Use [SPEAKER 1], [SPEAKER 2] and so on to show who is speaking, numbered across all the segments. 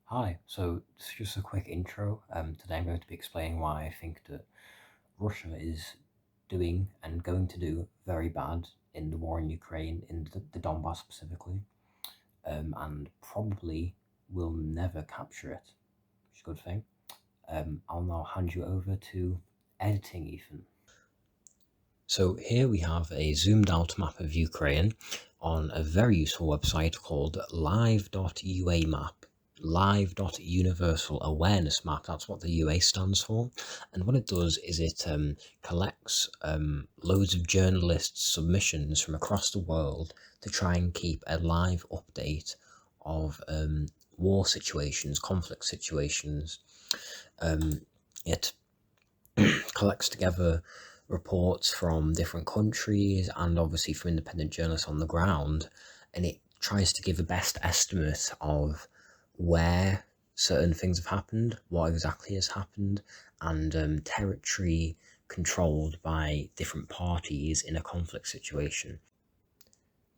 [SPEAKER 1] Hi, so this is just a quick intro. Today I'm going to be explaining why I think that Russia is doing and going to do very bad in the war in Ukraine, in the Donbas specifically, and probably will never capture it, which is a good thing. I'll now hand you over to editing, Ethan. So here we have a zoomed out map of Ukraine on a very useful website called live.uamap. Live.universal awareness map, that's what the UA stands for. And what it does is it collects loads of journalists' submissions from across the world to try and keep a live update of war situations, conflict situations. It collects together reports from different countries and obviously from independent journalists on the ground, and it tries to give a best estimate of where certain things have happened, what exactly has happened, and territory controlled by different parties in a conflict situation.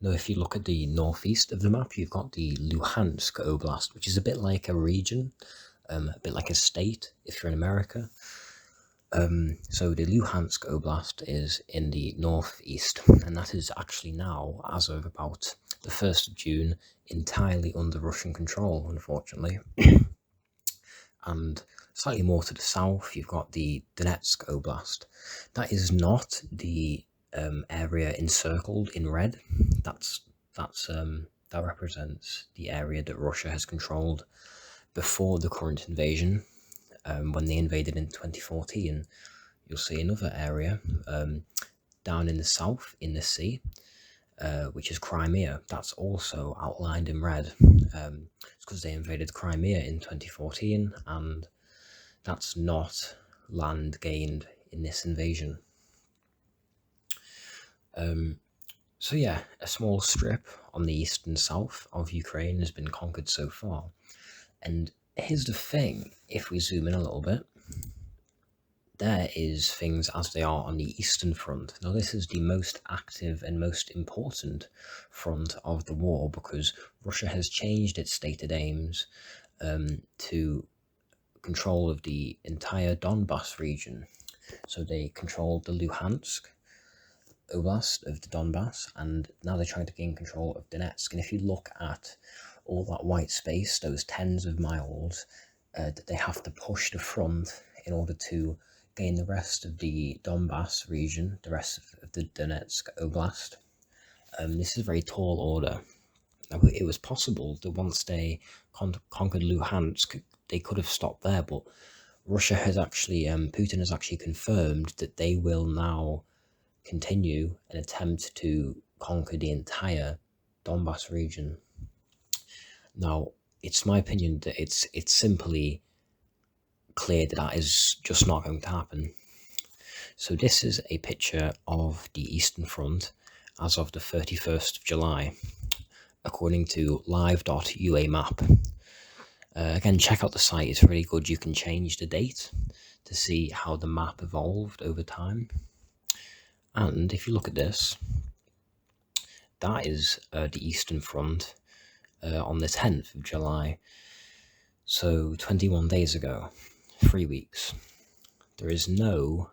[SPEAKER 1] Now, if you look at the northeast of the map, you've got the Luhansk Oblast, which is a bit like a region, a bit like a state if you're in America. So the Luhansk Oblast is in the northeast, and that is actually now, as of about the 1st of June, entirely under Russian control, unfortunately. And slightly more to the south, you've got the Donetsk Oblast. That is not the area encircled in red. That represents the area that Russia has controlled before the current invasion. When they invaded in 2014, you'll see another area down in the south in the sea, which is Crimea. That's also outlined in red. It's because they invaded Crimea in 2014, and that's not land gained in this invasion. So yeah, a small strip on the east and south of Ukraine has been conquered so far. And here's the thing, if we zoom in a little bit, there is things as they are on the Eastern Front. Now, this is the most active and most important front of the war because Russia has changed its stated aims to control of the entire Donbas region. So they controlled the Luhansk Oblast of the Donbas, and now they're trying to gain control of Donetsk. And if you look at all that white space, those tens of miles that they have to push the front in order to gain the rest of the Donbas region, the rest of the Donetsk Oblast. This is a very tall order. Now, it was possible that once they conquered Luhansk, they could have stopped there, but Russia has actually, Putin has actually confirmed that they will now continue an attempt to conquer the entire Donbas region. Now, it's my opinion that it's simply clear that that is just not going to happen. So this is a picture of the Eastern Front as of the 31st of July, according to live.uamap. Again, check out the site, it's really good. You can change the date to see how the map evolved over time. And if you look at this, that is the Eastern Front on the 10th of July. So 21 days ago, 3 weeks. There is no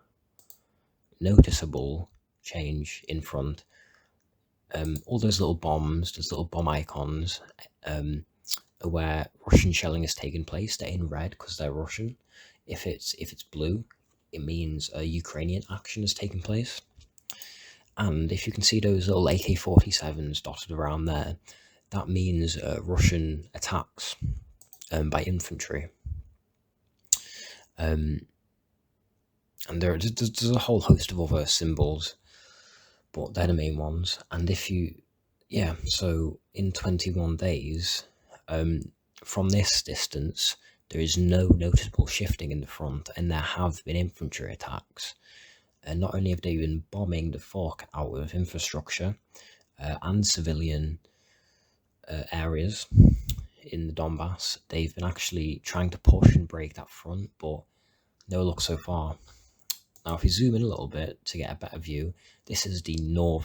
[SPEAKER 1] noticeable change in front. All those little bombs, those little bomb icons, where Russian shelling has taken place, they're in red because they're Russian. If it's blue, it means a Ukrainian action has taken place. And if you can see those little AK-47s dotted around there, that means Russian attacks by infantry. And there's a whole host of other symbols, but they're the main ones. And if you, so in 21 days, from this distance, there is no noticeable shifting in the front, and there have been infantry attacks. And not only have they been bombing the fuck out of infrastructure and civilian areas in the Donbass, they've been actually trying to push and break that front, but no luck so far. Now, if you zoom in a little bit to get a better view, this is the more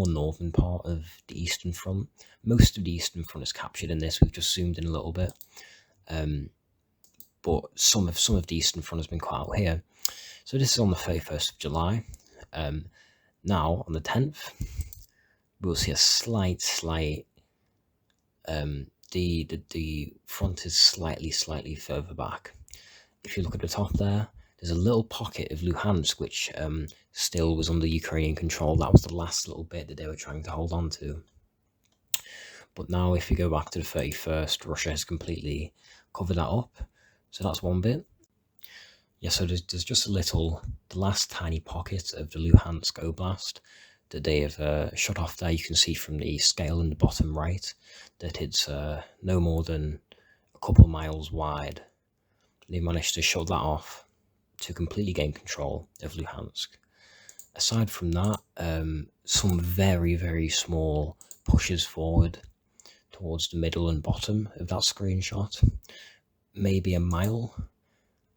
[SPEAKER 1] northern part of the Eastern Front. Most of the Eastern Front is captured in this. We've just zoomed in a little bit. but some of the Eastern Front has been cut out here. So this is on the 31st of July. Now on the 10th, we'll see a slight. The front is slightly further back. If you look at the top there's a little pocket of Luhansk which still was under Ukrainian control. That was the last little bit that they were trying to hold on to. But now if you go back to the 31st, Russia has completely covered that up. So that's one bit. Yeah, so there's just the last tiny pocket of the Luhansk Oblast that they have shut off there. You can see from the scale in the bottom right that it's no more than a couple miles wide. They managed to shut that off to completely gain control of Luhansk. Aside from that, some very small pushes forward towards the middle and bottom of that screenshot. Maybe a mile.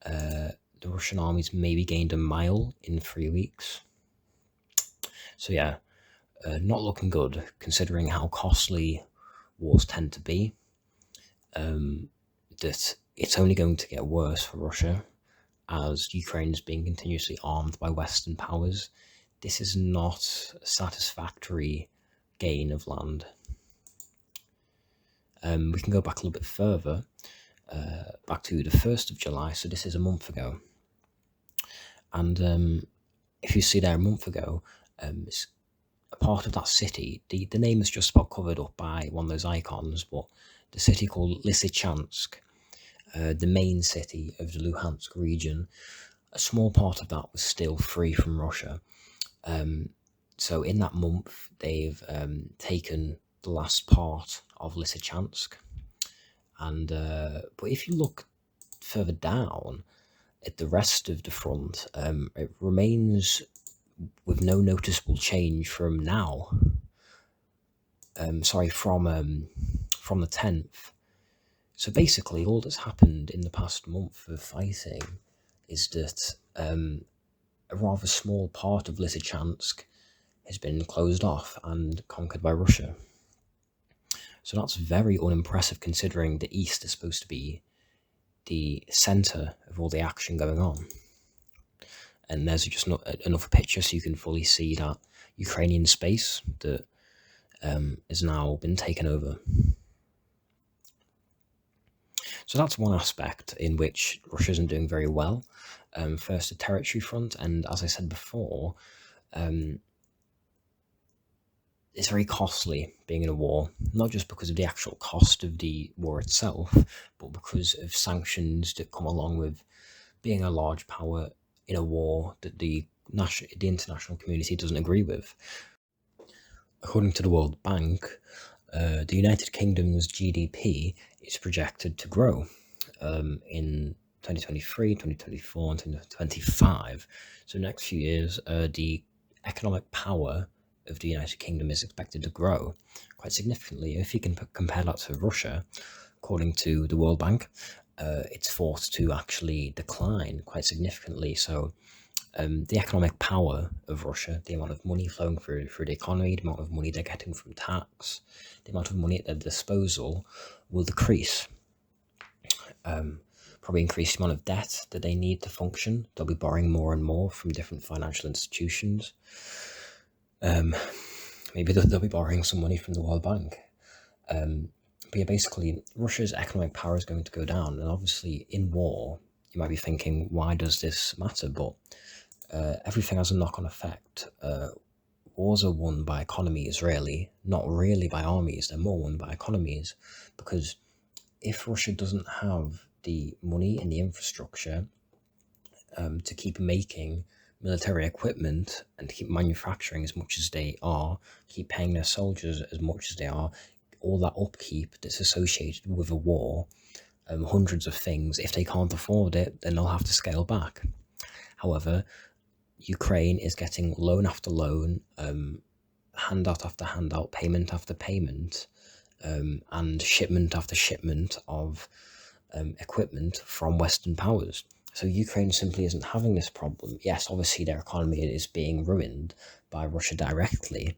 [SPEAKER 1] The Russian armies maybe gained a mile in 3 weeks. So yeah, not looking good considering how costly wars tend to be. That it's only going to get worse for Russia as Ukraine is being continuously armed by Western powers. This is not a satisfactory gain of land. We can go back a little bit further, back to the 1st of July. So this is a month ago. And if you see there a month ago, it's a part of that city. The name is just about covered up by one of those icons, but the city called Lysychansk, the main city of the Luhansk region, a small part of that was still free from Russia. So in that month, they've taken the last part of Lysychansk. And but if you look further down at the rest of the front, it remains with no noticeable change from now. From the 10th. So basically, all that's happened in the past month of fighting is that a rather small part of Lysychansk has been closed off and conquered by Russia. So that's very unimpressive considering the east is supposed to be the centre of all the action going on. And there's just not another picture so you can fully see that Ukrainian space that has now been taken over. So that's one aspect in which Russia isn't doing very well. First, the territory front, and as I said before, it's very costly being in a war, not just because of the actual cost of the war itself, but because of sanctions that come along with being a large power in a war that the international community doesn't agree with. According to the World Bank, the United Kingdom's GDP is projected to grow in 2023, 2024, and 2025. So the next few years, the economic power of the United Kingdom is expected to grow quite significantly. If you can compare that to Russia, according to the World Bank, it's forced to actually decline quite significantly. So the economic power of Russia, the amount of money flowing through the economy, the amount of money they're getting from tax, the amount of money at their disposal will decrease. Probably increase the amount of debt that they need to function. They'll be borrowing more and more from different financial institutions. Maybe they'll be borrowing some money from the World Bank. But yeah, basically, Russia's economic power is going to go down. And obviously, in war, you might be thinking, why does this matter? But everything has a knock-on effect. Wars are won by economies, really, not really by armies. They're more won by economies, because if Russia doesn't have the money and the infrastructure to keep making military equipment and to keep manufacturing as much as they are, keep paying their soldiers as much as they are, all that upkeep that's associated with a war, hundreds of things, if they can't afford it, then they'll have to scale back. However, Ukraine is getting loan after loan, handout after handout, payment after payment, and shipment after shipment of equipment from Western powers. So Ukraine simply isn't having this problem. Yes, obviously their economy is being ruined by Russia directly,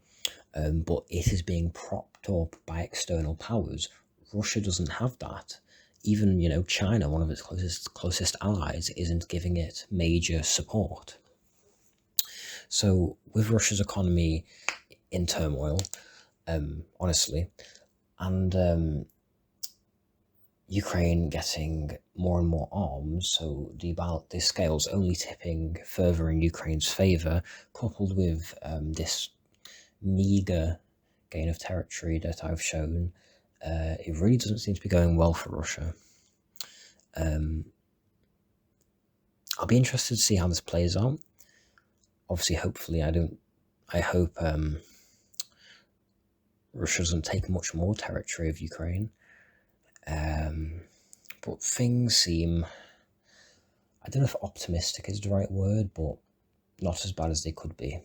[SPEAKER 1] but it is being propped up by external powers. Russia doesn't have that. even, you know, China, one of its closest allies, isn't giving it major support. So with Russia's economy in turmoil, honestly, and Ukraine getting more and more arms, so the scale's only tipping further in Ukraine's favour, coupled with this meagre gain of territory that I've shown, it really doesn't seem to be going well for Russia. I'll be interested to see how this plays out. Obviously, hopefully, I hope Russia doesn't take much more territory of Ukraine. But things seem, I don't know if optimistic is the right word, but not as bad as they could be.